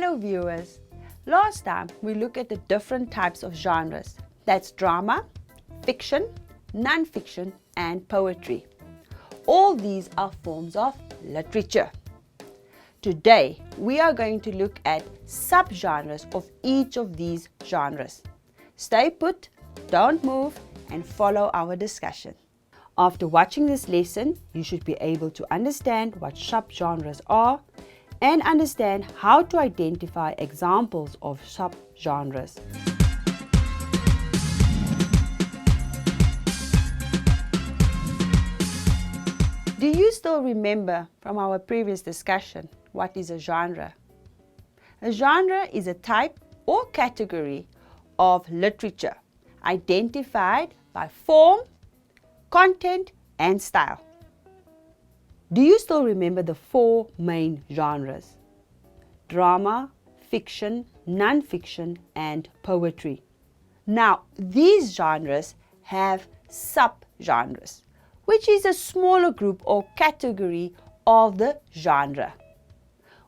Hello viewers! Last time we looked at the different types of genres. That's drama, fiction, non-fiction and poetry. All these are forms of literature. Today we are going to look at subgenres of each of these genres. Stay put, don't move and follow our discussion. After watching this lesson, you should be able to understand what subgenres are and understand how to identify examples of subgenres. Do you still remember from our previous discussion what is a genre? A genre is a type or category of literature identified by form, content and style. Do you still remember the four main genres? Drama, fiction, non-fiction and poetry. Now, these genres have subgenres, which is a smaller group or category of the genre.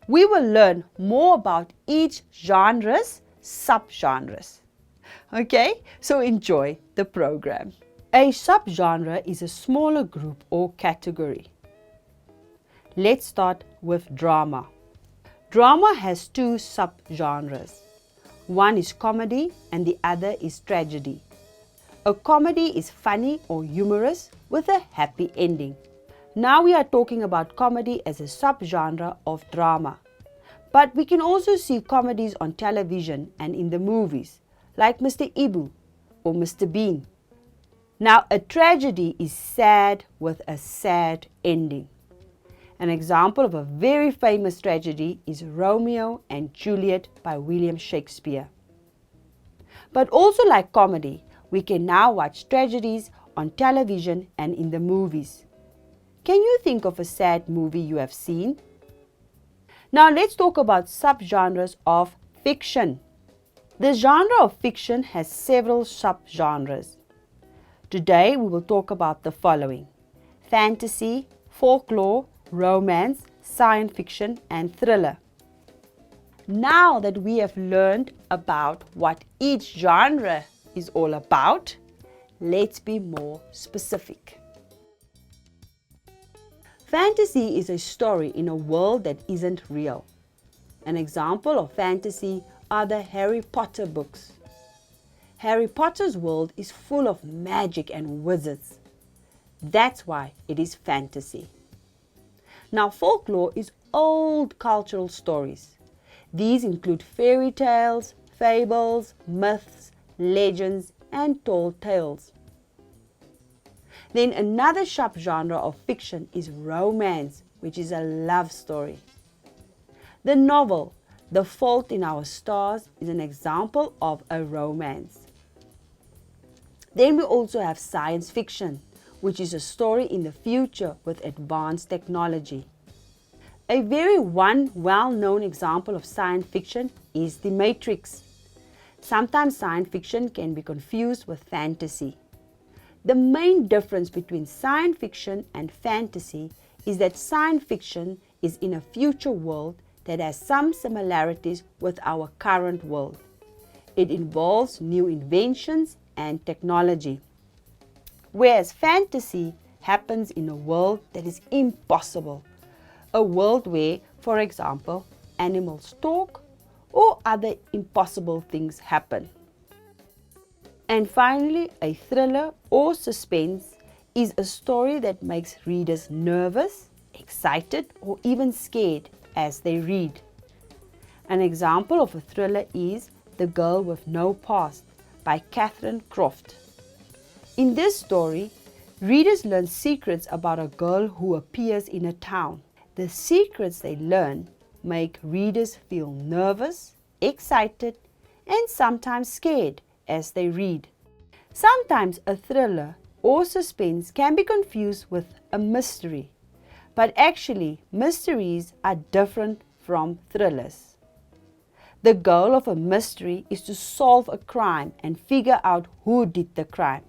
We will learn more about each genre's subgenres. Okay, so enjoy the program. A subgenre is a smaller group or category. Let's start with drama. Drama has two subgenres. One is comedy and the other is tragedy. A comedy is funny or humorous with a happy ending. Now we are talking about comedy as a subgenre of drama. But we can also see comedies on television and in the movies, like Mr. Ibu or Mr. Bean. Now a tragedy is sad with a sad ending. An example of a very famous tragedy is Romeo and Juliet by William Shakespeare. But also like comedy, we can now watch tragedies on television and in the movies. Can you think of a sad movie you have seen? Now let's talk about subgenres of fiction. The genre of fiction has several subgenres. Today we will talk about the following: fantasy, folklore, romance, science fiction and thriller. Now that we have learned about what each genre is all about, let's be more specific. Fantasy is a story in a world that isn't real. An example of fantasy are the Harry Potter books. Harry Potter's world is full of magic and wizards. That's why it is fantasy. Now, folklore is old cultural stories. These include fairy tales, fables, myths, legends, and tall tales. Then another subgenre of fiction is romance, which is a love story. The novel The Fault in Our Stars is an example of a romance. Then we also have science fiction, which is a story in the future with advanced technology. A very well-known example of science fiction is The Matrix. Sometimes science fiction can be confused with fantasy. The main difference between science fiction and fantasy is that science fiction is in a future world that has some similarities with our current world. It involves new inventions and technology. Whereas fantasy happens in a world that is impossible. A world where, for example, animals talk or other impossible things happen. And finally, a thriller or suspense is a story that makes readers nervous, excited or even scared as they read. An example of a thriller is The Girl with No Past by Catherine Croft. In this story, readers learn secrets about a girl who appears in a town. The secrets they learn make readers feel nervous, excited, and sometimes scared as they read. Sometimes a thriller or suspense can be confused with a mystery, but actually mysteries are different from thrillers. The goal of a mystery is to solve a crime and figure out who did the crime.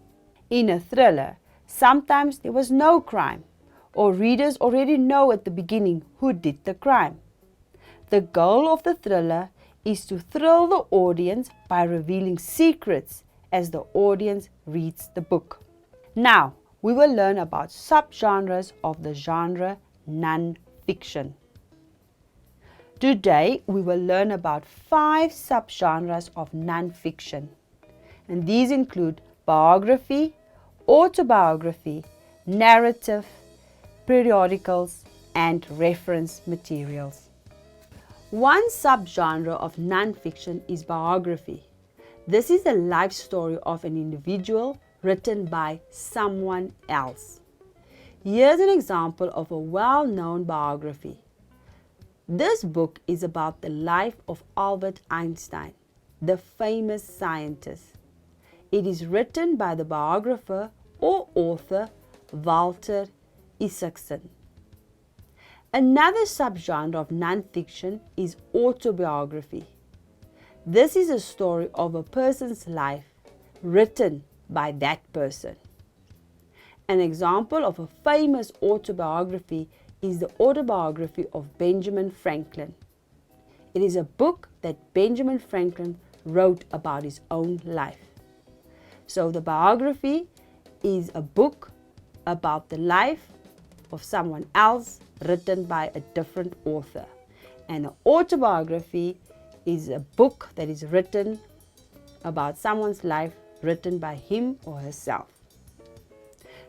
In a thriller, sometimes there was no crime, or readers already know at the beginning who did the crime. The goal of the thriller is to thrill the audience by revealing secrets as the audience reads the book. Now, we will learn about subgenres of the genre non-fiction. Today, we will learn about 5 subgenres of non-fiction, and these include biography, autobiography, narrative, periodicals, and reference materials. One subgenre of non-fiction is biography. This is the life story of an individual written by someone else. Here's an example of a well-known biography. This book is about the life of Albert Einstein, the famous scientist. It is written by the biographer or author Walter Isaacson. Another subgenre of non-fiction is autobiography. This is a story of a person's life written by that person. An example of a famous autobiography is the autobiography of Benjamin Franklin. It is a book that Benjamin Franklin wrote about his own life. So the biography is a book about the life of someone else written by a different author. And an autobiography is a book that is written about someone's life written by him or herself.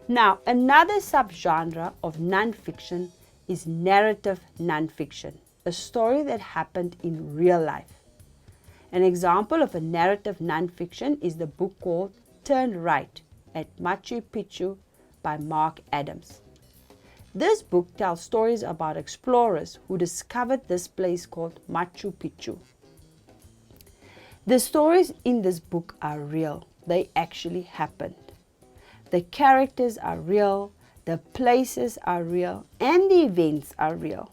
Now, another subgenre of non-fiction is narrative non-fiction, a story that happened in real life. An example of a narrative non-fiction is the book called Turn Right at Machu Picchu by Mark Adams. This book tells stories about explorers who discovered this place called Machu Picchu. The stories in this book are real. They actually happened. The characters are real, the places are real, and the events are real.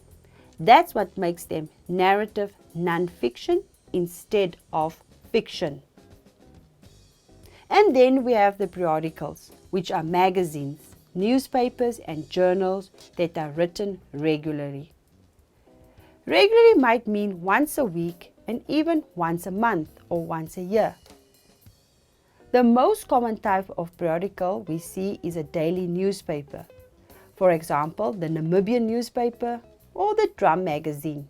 That's what makes them narrative non-fiction instead of fiction. And then we have the periodicals, which are magazines, newspapers, and journals that are written regularly. Regularly might mean once a week and even once a month or once a year. The most common type of periodical we see is a daily newspaper. For example, the Namibian newspaper or the Drum magazine.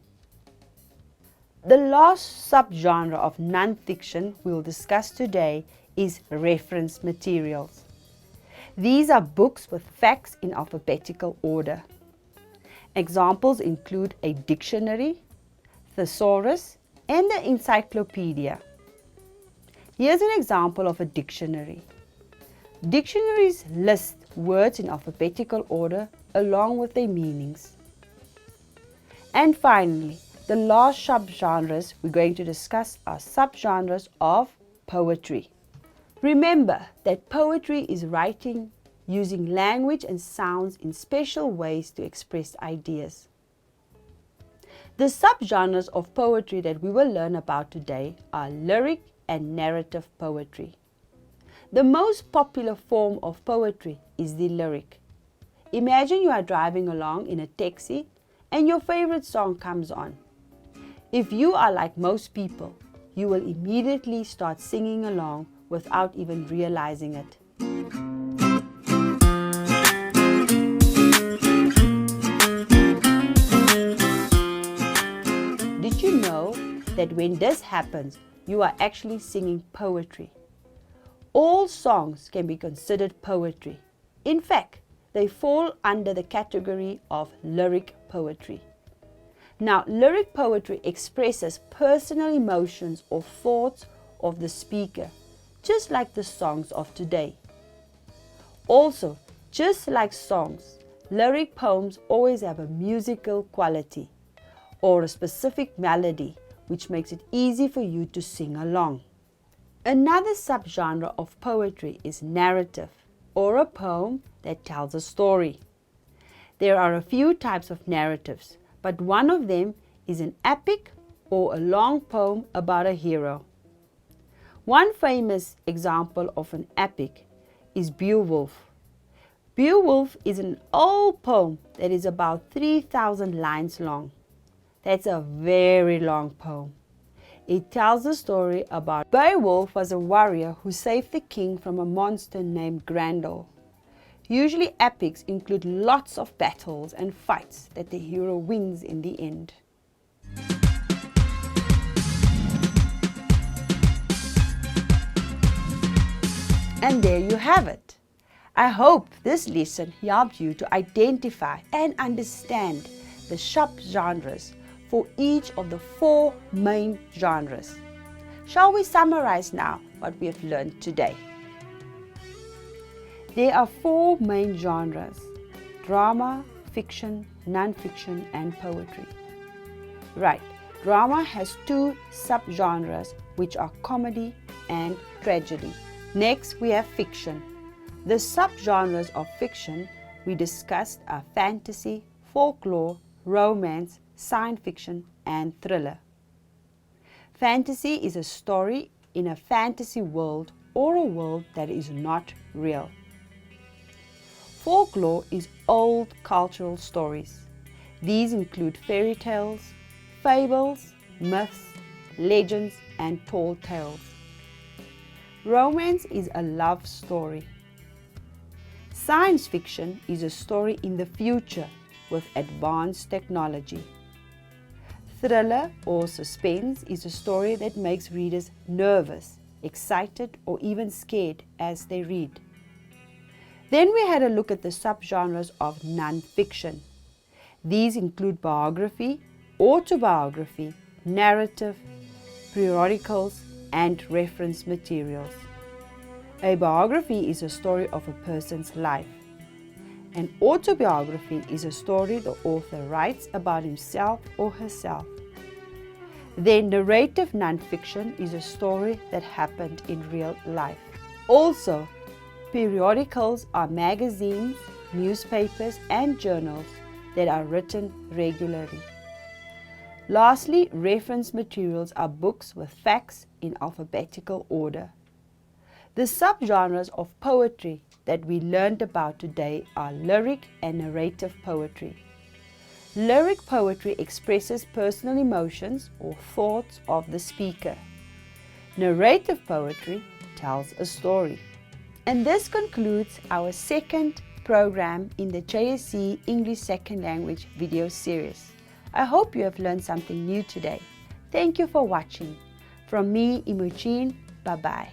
The last subgenre of non-fiction we will discuss today is reference materials. These are books with facts in alphabetical order. Examples include a dictionary, thesaurus, and the encyclopedia. Here's an example of a dictionary. Dictionaries list words in alphabetical order along with their meanings. And finally, the last subgenres we're going to discuss are subgenres of poetry. Remember that poetry is writing using language and sounds in special ways to express ideas. The subgenres of poetry that we will learn about today are lyric and narrative poetry. The most popular form of poetry is the lyric. Imagine you are driving along in a taxi and your favorite song comes on. If you are like most people, you will immediately start singing along without even realizing it. Did you know that when this happens, you are actually singing poetry? All songs can be considered poetry. In fact, they fall under the category of lyric poetry. Now, lyric poetry expresses personal emotions or thoughts of the speaker, just like the songs of today. Also, just like songs, lyric poems always have a musical quality or a specific melody, which makes it easy for you to sing along. Another subgenre of poetry is narrative, or a poem that tells a story. There are a few types of narratives, but one of them is an epic or a long poem about a hero. One famous example of an epic is Beowulf. Beowulf is an old poem that is about 3,000 lines long. That's a very long poem. It tells the story about Beowulf was a warrior who saved the king from a monster named Grendel. Usually epics include lots of battles and fights that the hero wins in the end. And there you have it. I hope this lesson helped you to identify and understand the subgenres for each of the 4 main genres. Shall we summarize now what we have learned today? There are 4 main genres: drama, fiction, non-fiction, and poetry. Right, drama has 2 subgenres, which are comedy and tragedy. Next, we have fiction. The subgenres of fiction we discussed are fantasy, folklore, romance, science fiction, and thriller. Fantasy is a story in a fantasy world or a world that is not real. Folklore is old cultural stories. These include fairy tales, fables, myths, legends, and tall tales. Romance is a love story. Science fiction is a story in the future with advanced technology. Thriller or suspense is a story that makes readers nervous, excited, or even scared as they read. Then we had a look at the subgenres of non-fiction. These include biography, autobiography, narrative, periodicals, and reference materials. A biography is a story of a person's life. An autobiography is a story the author writes about himself or herself. Then narrative nonfiction is a story that happened in real life. Also, periodicals are magazines, newspapers, and journals that are written regularly. Lastly, reference materials are books with facts in alphabetical order. The subgenres of poetry that we learned about today are lyric and narrative poetry. Lyric poetry expresses personal emotions or thoughts of the speaker. Narrative poetry tells a story. And this concludes our second program in the JSC English Second Language video series. I hope you have learned something new today. Thank you for watching. From me, Imogen, bye-bye.